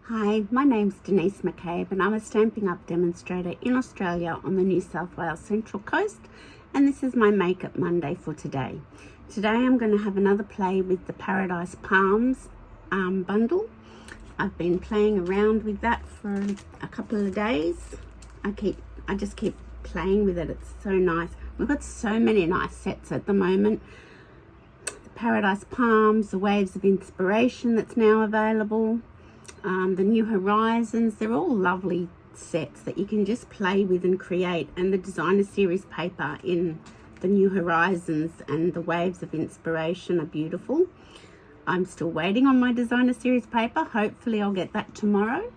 Hi, my name's Denise McCabe and I'm a Stampin' Up! Demonstrator in Australia on the New South Wales Central Coast, and this is my Make-Up Monday for today. Today I'm going to have another play with the Paradise Palms bundle. I've been playing around with that for a couple of days. I just keep playing with it. It's so nice. We've got so many nice sets at the moment. The Paradise Palms, the Waves of Inspiration that's now available. The New Horizons, they're all lovely sets that you can just play with and create, and the designer series paper in the New Horizons and the Waves of Inspiration are beautiful. I'm still waiting on my designer series paper. Hopefully I'll get that tomorrow.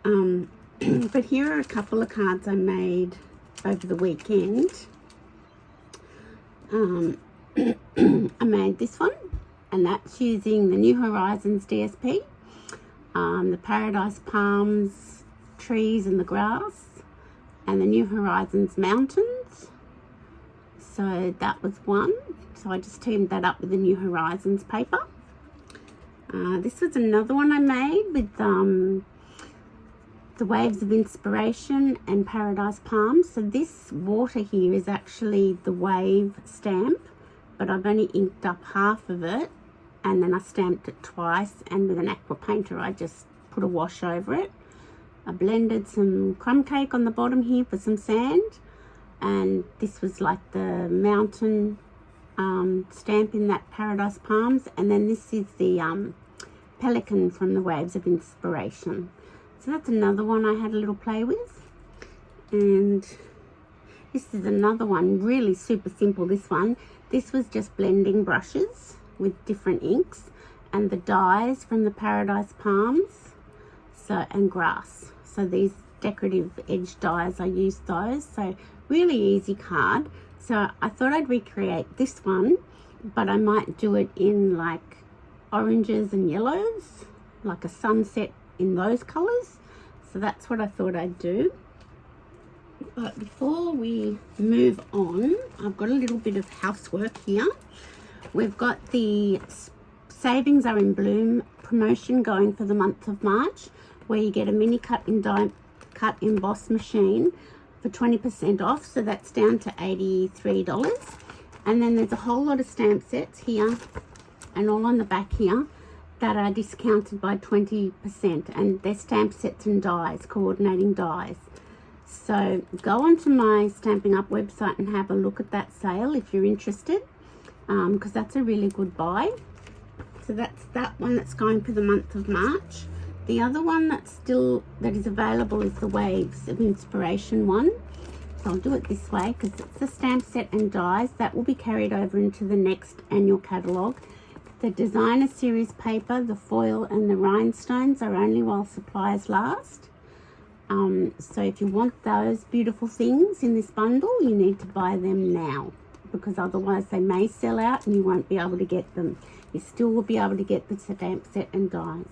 But here are a couple of cards I made over the weekend. I made this one, and that's using the New Horizons DSP. The Paradise Palms trees and the grass, and the New Horizons mountains. So that was one. So I just teamed that up with the New Horizons paper. This was another one I made with the Waves of Inspiration and Paradise Palms. So this water here is actually the wave stamp, but I've only inked up half of it, and then I stamped it twice, and with an aqua painter I just put a wash over it. I blended some crumb cake on the bottom here for some sand, and this was like the mountain stamp in that Paradise Palms, and then this is the pelican from the Waves of Inspiration. So that's another one I had a little play with. And this is another one, really super simple. This was just blending brushes with different inks and the dyes from the Paradise Palms, and grass. So these decorative edge dyes, I used those. So really easy card. So I thought I'd recreate this one, but I might do it in like oranges and yellows, like a sunset in those colors. So that's what I thought I'd do. But before we move on, I've got a little bit of housework here. We've got the Savings Are in Bloom promotion going for the month of March, where you get a mini cut emboss machine for 20% off. So that's down to $83. And then there's a whole lot of stamp sets here and all on the back here that are discounted by 20%, and they're stamp sets and dies, coordinating dies. So go onto my Stampin' Up! Website and have a look at that sale if you're interested, because that's a really good buy. So that's that one that's going for the month of March. The other one that is available is the Waves of Inspiration one. So I'll do it this way because it's a stamp set and dies that will be carried over into the next annual catalogue. The designer series paper, the foil and the rhinestones are only while supplies last. So if you want those beautiful things in this bundle, you need to buy them now, because otherwise they may sell out and you won't be able to get them. You still will be able to get the stamp set and dies.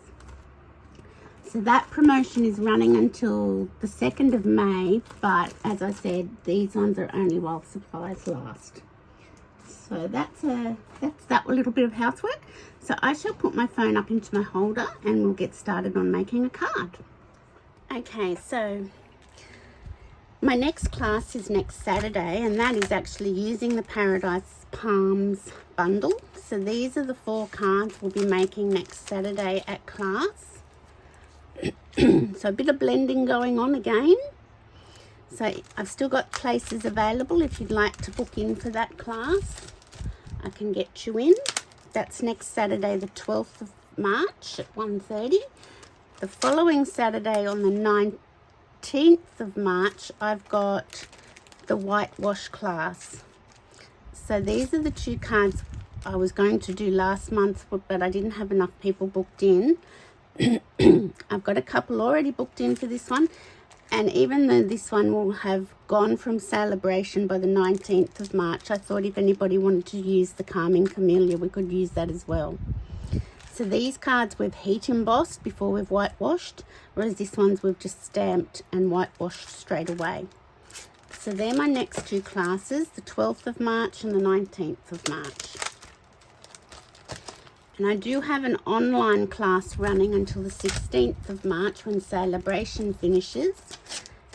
So that promotion is running until the 2nd of May, but as I said, these ones are only while supplies last. So that's that little bit of housework. So I shall put my phone up into my holder and we'll get started on making a card. Okay, so my next class is next Saturday, and that is actually using the Paradise Palms bundle. So these are the 4 cards we'll be making next Saturday at class. So a bit of blending going on again. So I've still got places available if you'd like to book in for that class. I can get you in. That's next Saturday, the 12th of March at 1:30. The following Saturday on the 19th of March, I've got the whitewash class. So these are the 2 cards I was going to do last month, but I didn't have enough people booked in. I've got a couple already booked in for this one, and even though this one will have gone from celebration by the 19th of March, I thought if anybody wanted to use the Calming Camellia, we could use that as well. So these cards we've heat embossed before we've whitewashed, whereas this one's we've just stamped and whitewashed straight away. So they're my next 2 classes, the 12th of March and the 19th of March. And I do have an online class running until the 16th of March when Celebration finishes.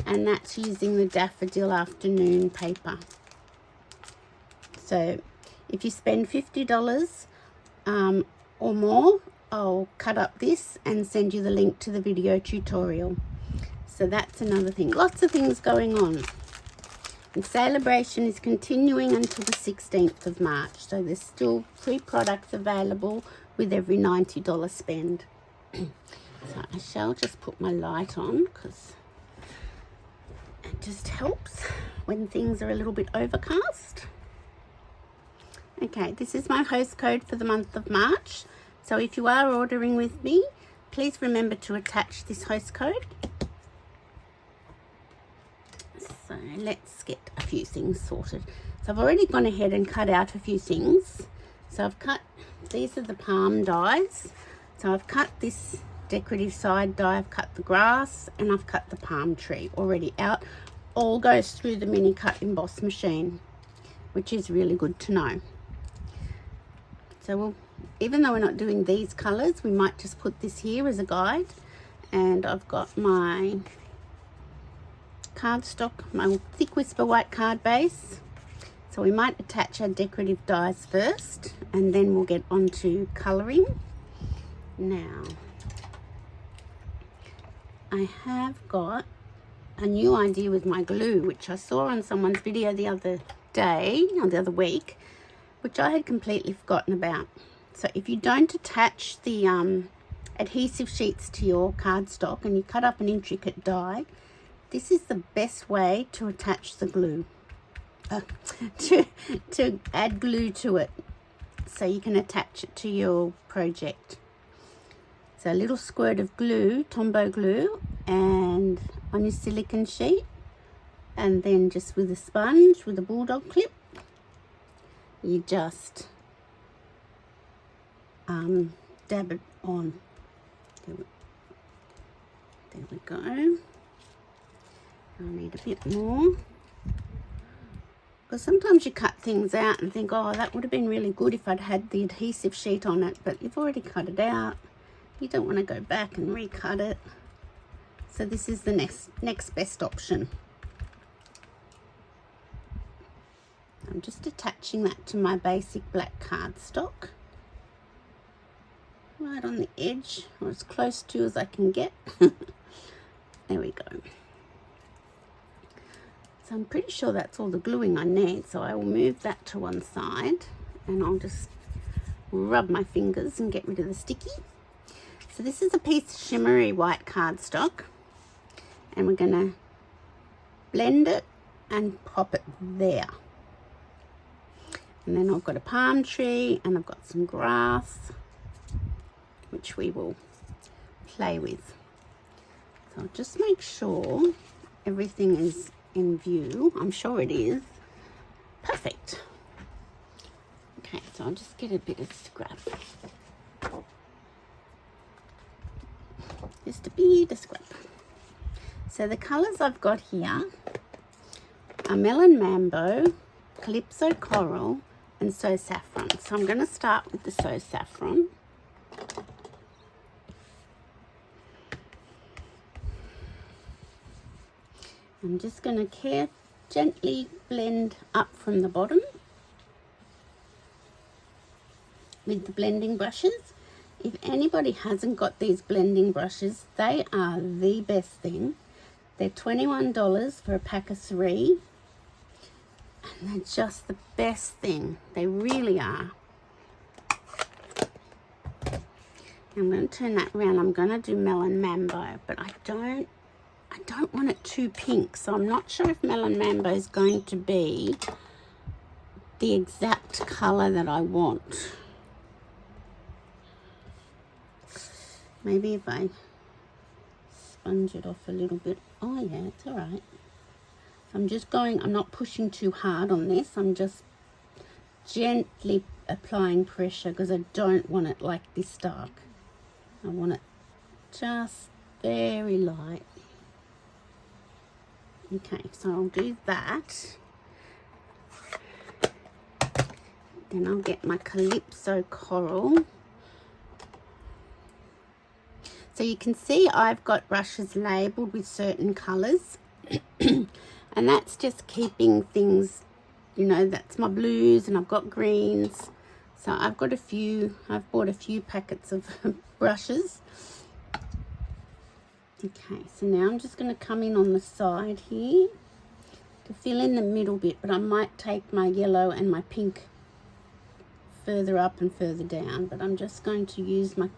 And that's using the Daffodil Afternoon paper. So if you spend $50 or more, I'll cut up this and send you the link to the video tutorial. So that's another thing. Lots of things going on. And Celebration is continuing until the 16th of March. So there's still free products available with every $90 spend. So I shall just put my light on because it just helps when things are a little bit overcast. Okay, this is my host code for the month of March. So if you are ordering with me, please remember to attach this host code. So let's get a few things sorted. So I've already gone ahead and cut out a few things. So I've cut, these are the palm dies. So I've cut this decorative side die, I've cut the grass, and I've cut the palm tree already out. All goes through the mini cut emboss machine, which is really good to know. So even though we're not doing these colors, we might just put this here as a guide. And I've got my cardstock, my thick whisper white card base. So we might attach our decorative dies first and then we'll get on to colouring. Now, I have got a new idea with my glue, which I saw on someone's video the other day, or the other week, which I had completely forgotten about. So if you don't attach the adhesive sheets to your cardstock and you cut up an intricate die, this is the best way to attach the glue, to add glue to it, so you can attach it to your project. So a little squirt of glue, Tombow glue, and on your silicone sheet, and then just with a sponge, with a bulldog clip, you just dab it on. There we go. I'll need a bit more, because sometimes you cut things out and think, oh, that would have been really good if I'd had the adhesive sheet on it, but you've already cut it out. You don't want to go back and recut it. So this is the next best option. I'm just attaching that to my basic black cardstock, right on the edge, or as close to as I can get. There we go. So I'm pretty sure that's all the gluing I need, so I will move that to one side and I'll just rub my fingers and get rid of the sticky. So this is a piece of shimmery white cardstock, and we're going to blend it and pop it there. And then I've got a palm tree and I've got some grass, which we will play with. So I'll just make sure everything is in view. I'm sure it is. Perfect. Okay, so I'll just get a bit of scrap. Just a bit of scrap. So the colours I've got here are Melon Mambo, Calypso Coral, and So Saffron. So I'm going to start with the So Saffron. I'm just going to gently blend up from the bottom with the blending brushes. If anybody hasn't got these blending brushes, they are the best thing. They're $21 for a pack of 3. And they're just the best thing. They really are. I'm going to turn that around. I'm going to do Melon Mambo, but I don't want it too pink, so I'm not sure if Melon Mambo is going to be the exact colour that I want. Maybe if I sponge it off a little bit. Oh yeah, it's all right. So I'm just going, I'm not pushing too hard on this. I'm just gently applying pressure because I don't want it like this dark. I want it just very light. Okay, so I'll do that. Then I'll get my Calypso Coral So you can see I've got brushes labelled with certain colours. And that's just keeping things, you know, that's my blues and I've got greens. So I've bought a few packets of brushes. Okay, so now I'm just going to come in on the side here to fill in the middle bit, but I might take my yellow and my pink further up and further down, but I'm just going to use my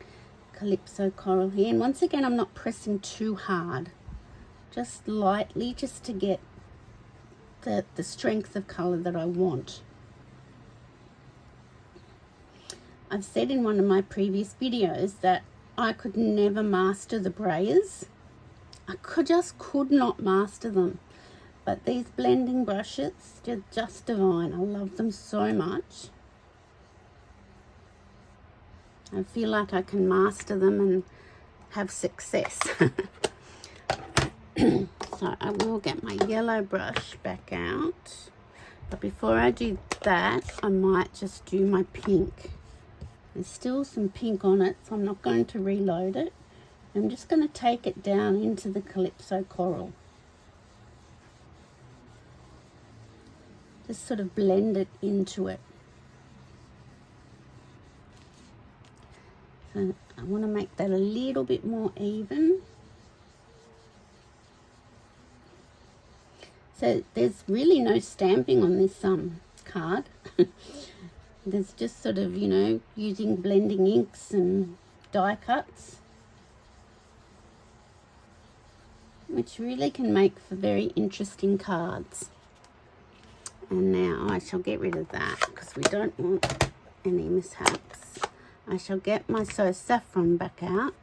Calypso Coral here. And once again, I'm not pressing too hard, just lightly, just to get the strength of colour that I want. I've said in one of my previous videos that I could never master the brayers. I just could not master them. But these blending brushes, they're just divine. I love them so much. I feel like I can master them and have success. So I will get my yellow brush back out. But before I do that, I might just do my pink. There's still some pink on it, so I'm not going to reload it. I'm just going to take it down into the Calypso Coral. Just sort of blend it into it. So I want to make that a little bit more even. So there's really no stamping on this card. There's just sort of, you know, using blending inks and die cuts, which really can make for very interesting cards. And now I shall get rid of that because we don't want any mishaps. I shall get my So Saffron back out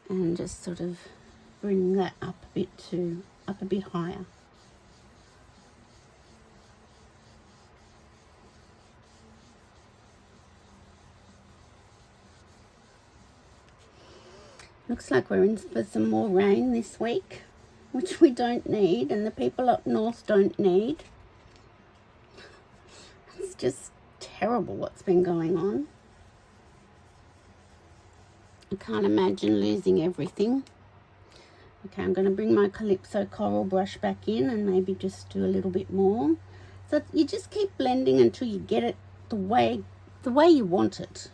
and just sort of bring that up a bit higher. Looks like we're in for some more rain this week, which we don't need, and the people up north don't need. It's just terrible what's been going on. I can't imagine losing everything. Okay, I'm going to bring my Calypso Coral brush back in and maybe just do a little bit more. So you just keep blending until you get it the way you want it.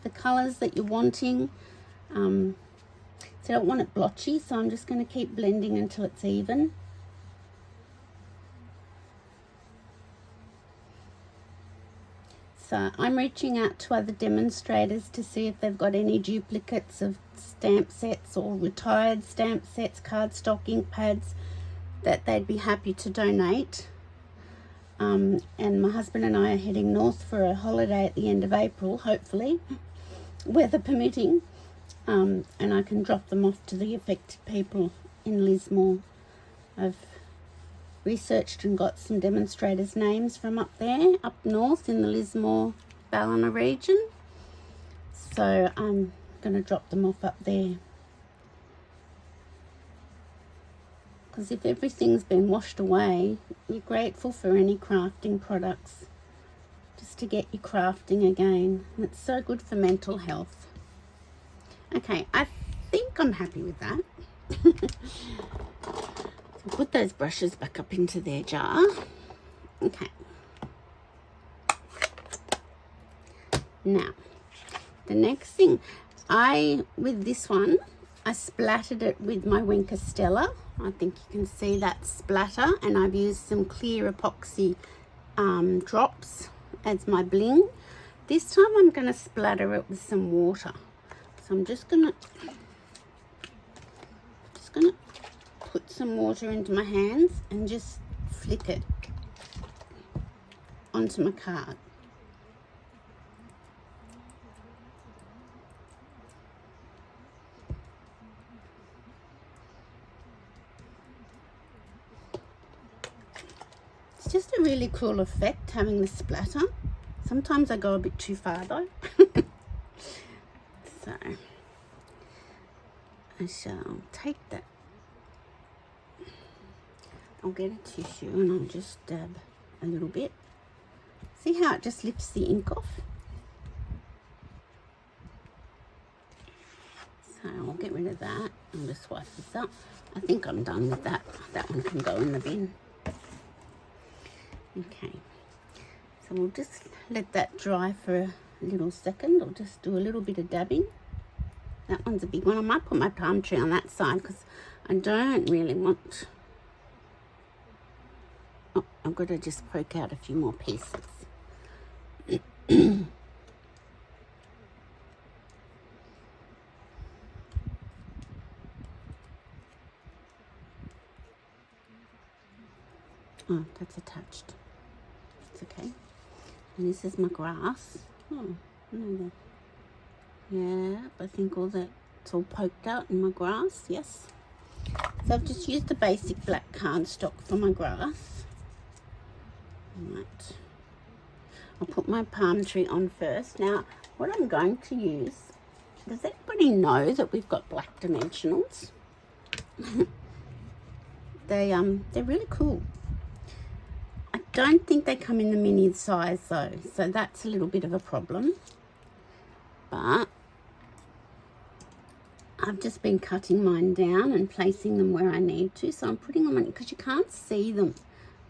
The colours that you're wanting. So I don't want it blotchy, so I'm just going to keep blending until it's even. So I'm reaching out to other demonstrators to see if they've got any duplicates of stamp sets or retired stamp sets, cardstock, ink pads that they'd be happy to donate. And my husband and I are heading north for a holiday at the end of April, hopefully, weather permitting. And I can drop them off to the affected people in Lismore. I've researched and got some demonstrators' names from up there, up north in the Lismore, Ballina region. So I'm going to drop them off up there. Because if everything's been washed away, you're grateful for any crafting products. Just to get you crafting again. And it's so good for mental health. Okay, I think I'm happy with that. So put those brushes back up into their jar. Okay. Now, the next thing, with this one, I splattered it with my Winker Stella. I think you can see that splatter, and I've used some clear epoxy drops as my bling. This time I'm going to splatter it with some water. So I'm just gonna put some water into my hands and just flick it onto my card. It's just a really cool effect having the splatter. Sometimes I go a bit too far though. So I shall take that. I'll get a tissue and I'll just dab a little bit. See how it just lifts the ink off? So I'll get rid of that. I'll just wipe this up. I think I'm done with that. That one can go in the bin. Okay. So we'll just let that dry for a little second. I'll just do a little bit of dabbing. That one's a big one. I might put my palm tree on that side because I don't really want... Oh, I've got to just poke out a few more pieces. Oh, that's attached. It's okay. And this is my grass. Oh, no, yeah, I think it's all poked out in my grass, yes. So I've just used the basic black cardstock for my grass. Right. I'll put my palm tree on first. Now, what I'm going to use, does anybody know that we've got black dimensionals? They're really cool. I don't think they come in the mini size though, so that's a little bit of a problem. But I've just been cutting mine down and placing them where I need to. So I'm putting them on, because you can't see them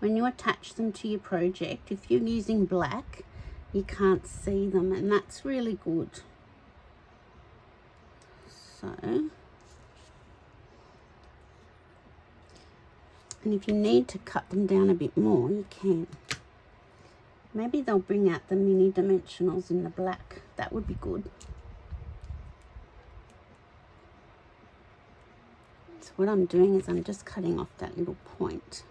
when you attach them to your project. If you're using black, you can't see them, and that's really good. So, and if you need to cut them down a bit more, you can. Maybe they'll bring out the mini dimensionals in the black. That would be good. So what I'm doing is I'm just cutting off that little point.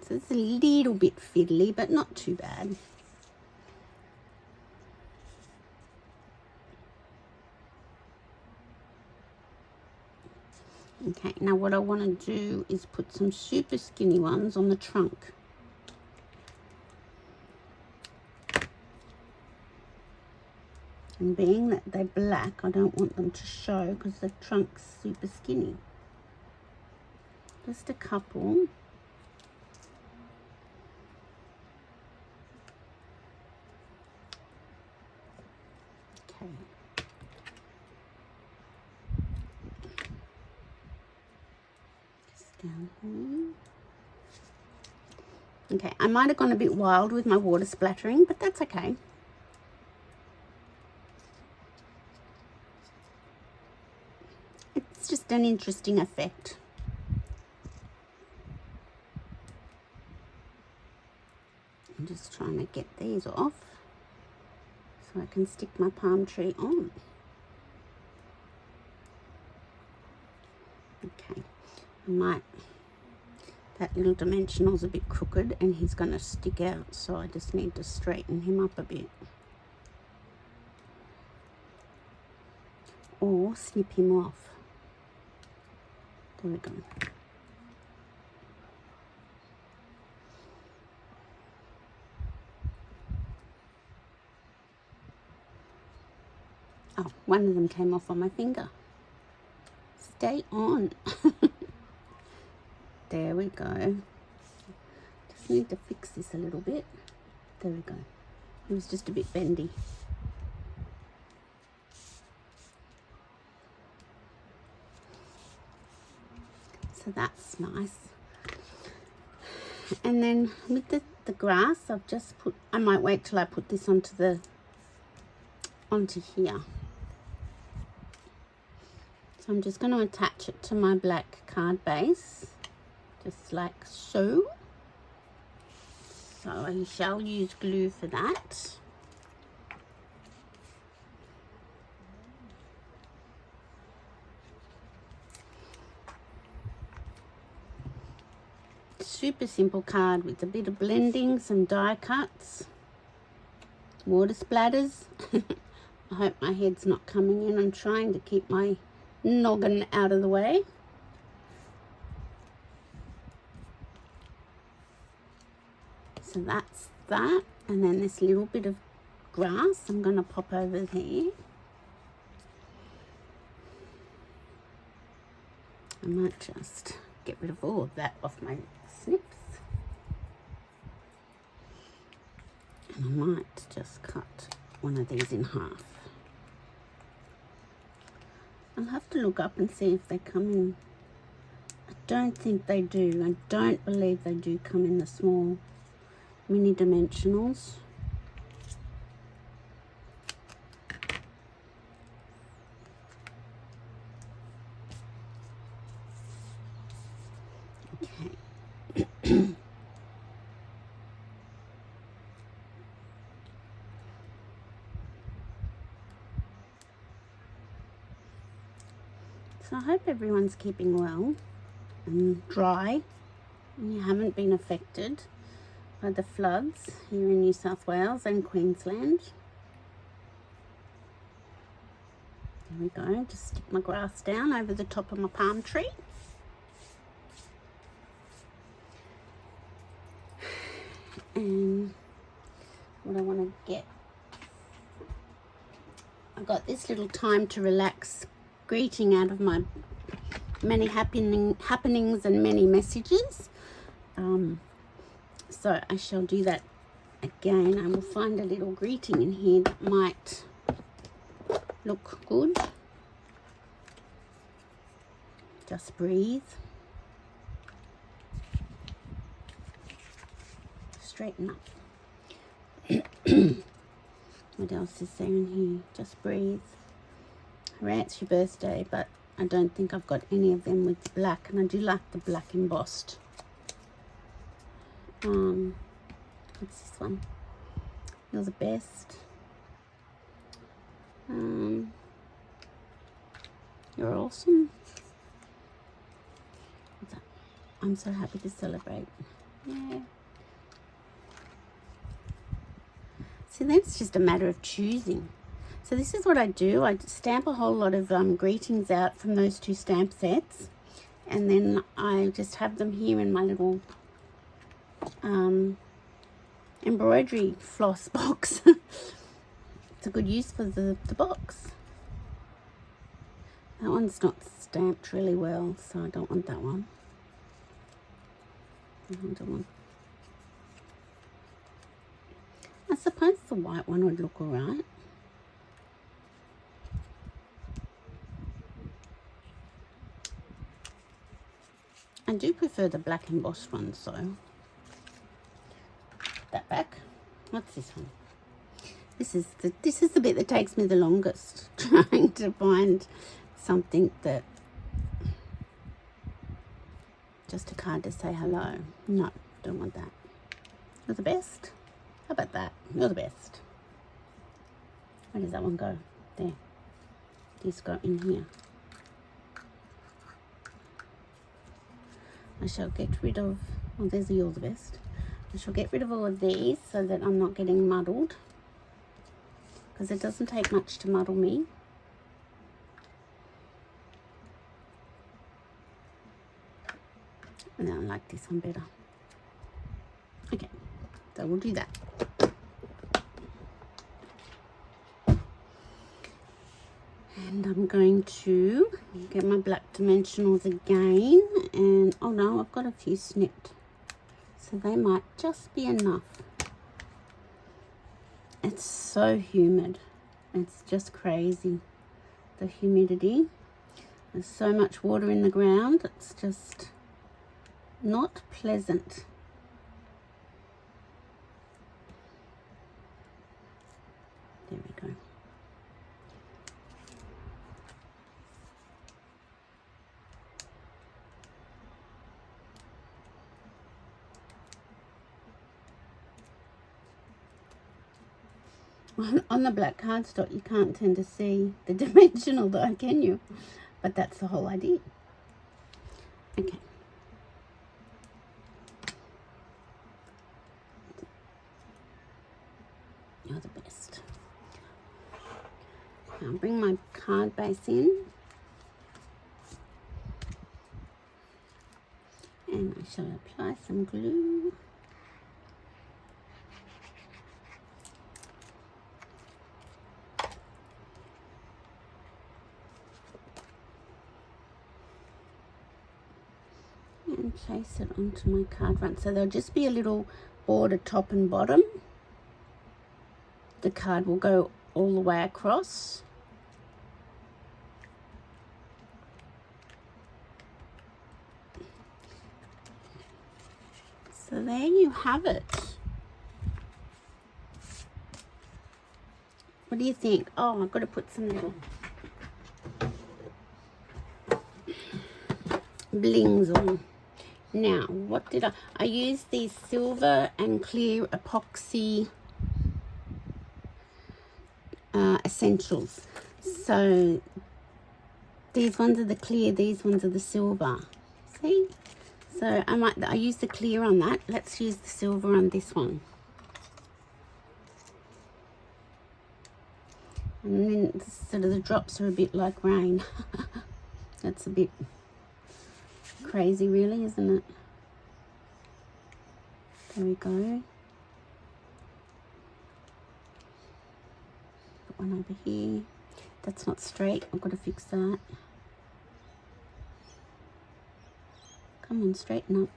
So it's a little bit fiddly, but not too bad. Okay, now what I want to do is put some super skinny ones on the trunk. And being that they're black, I don't want them to show because the trunk's super skinny. Just a couple. Okay. Just down here. Okay, I might have gone a bit wild with my water splattering, but that's okay. It's just an interesting effect. I'm just trying to get these off so I can stick my palm tree on. Okay, that little dimensional's a bit crooked and he's going to stick out, so I just need to straighten him up a bit. Or snip him off. There we go. Oh, one of them came off on my finger. Stay on. There we go. Just need to fix this a little bit. There we go. It was just a bit bendy. So that's nice. And then with the grass, I've just put, I might wait till I put this onto here. So I'm just going to attach it to my black card base, just like so. So I shall use glue for that. Super simple card with a bit of blending, some die cuts, water splatters. I hope my head's not coming in. I'm trying to keep my noggin out of the way. So that's that, and then this little bit of grass I'm going to pop over there. I might just get rid of all of that off my snips. And I might just cut one of these in half. I'll have to look up and see if they come in. I don't think they do. I don't believe they do come in the small mini dimensionals. Okay. So I hope everyone's keeping well and dry and you haven't been affected by the floods here in New South Wales and Queensland. There we go, just stick my grass down over the top of my palm tree. And what I want to get, I got this little time to relax greeting out of my many happenings and many messages. So I shall do that again. I will find a little greeting in here that might look good. Just breathe. Straighten up. What else is there in here? Just breathe. Hooray, it's your birthday, but I don't think I've got any of them with black, and I do like the black embossed. What's this one? You're the best. You're awesome. What's that? I'm so happy to celebrate. Yeah. So then it's just a matter of choosing. So this is what I do. I stamp a whole lot of greetings out from those two stamp sets, and then I just have them here in my little embroidery floss box. It's a good use for the box. That one's not stamped really well, so I don't want that one. I suppose the white one would look alright. I do prefer the black embossed one, so put that back. What's this one? This is the bit that takes me the longest, trying to find something that, just a card to say hello. No, don't want that. You're the best. How about that? You're the best. Where does that one go? There. These go in here. I shall get rid of, oh, there's the you're the best. I shall get rid of all of these so that I'm not getting muddled, because it doesn't take much to muddle me. And then I like this one better. Okay, so we'll do that. And I'm going to get my black dimensionals again, and oh no, I've got a few snipped, so they might just be enough. It's so humid. It's just crazy, the humidity. There's so much water in the ground. It's just not pleasant. There we go. On the black cardstock, you can't tend to see the dimensional though, can you? But that's the whole idea. Okay. You're the best. I'll bring my card base in. And I shall apply some glue. And place it onto my card front. So there'll just be a little border top and bottom. The card will go all the way across. So there you have it. What do you think? Oh, I've got to put some little blings on. Now, what did I used these silver and clear epoxy essentials. So these ones are the clear, these ones are the silver. See? So I use the clear on that. Let's use the silver on this one. And then sort of the drops are a bit like rain. That's a bit crazy really, isn't it? There we go. Put one over here. That's not straight. I've got to fix that. Come on, straighten up.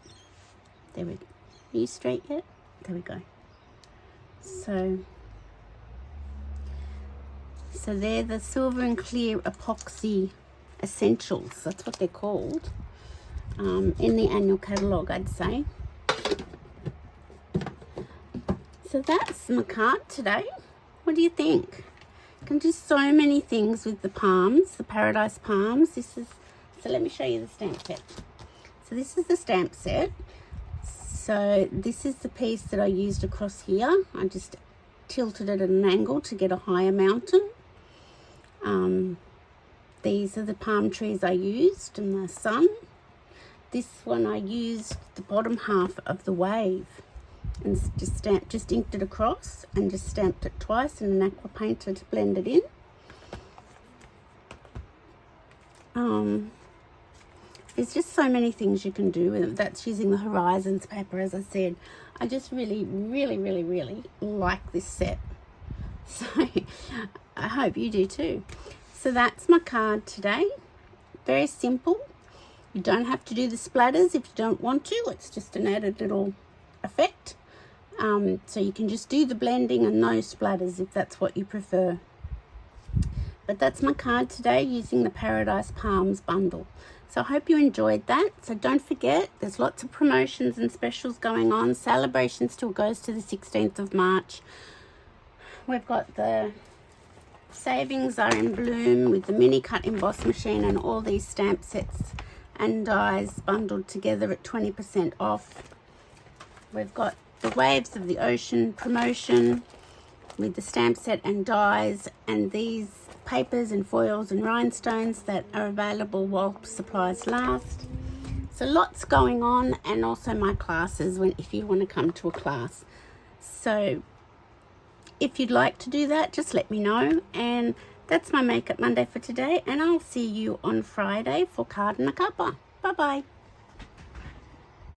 There we go. Are you straight yet? There we go. So they're the silver and clear epoxy essentials. That's what they're called in the annual catalogue, I'd say. So that's my card today. What do you think? You can do so many things with the palms, the Paradise palms. So let me show you the stamp set. So this is the stamp set. So this is the piece that I used across here. I just tilted it at an angle to get a higher mountain. These are the palm trees I used and the sun. This one I used the bottom half of the wave and just inked it across and just stamped it twice in an aqua painter to blend it in. There's just so many things you can do with it. That's using the Horizons paper, as I said. I just really, really, really, really like this set. So I hope you do too. So that's my card today. Very simple. You don't have to do the splatters if you don't want to. It's just an added little effect. So you can just do the blending and no splatters if that's what you prefer. But that's my card today using the Paradise Palms bundle. So I hope you enjoyed that. So don't forget, there's lots of promotions and specials going on. Celebration still goes to the 16th of March. We've got the savings are in bloom with the mini cut emboss machine and all these stamp sets and dies bundled together at 20% off. We've got the Waves of the Ocean promotion with the stamp set and dies and these papers and foils and rhinestones that are available while supplies last. So lots going on, and also my classes if you want to come to a class. So if you'd like to do that, just let me know. And that's my Makeup Monday for today, and I'll see you on Friday for Card and a Cuppa. Bye bye.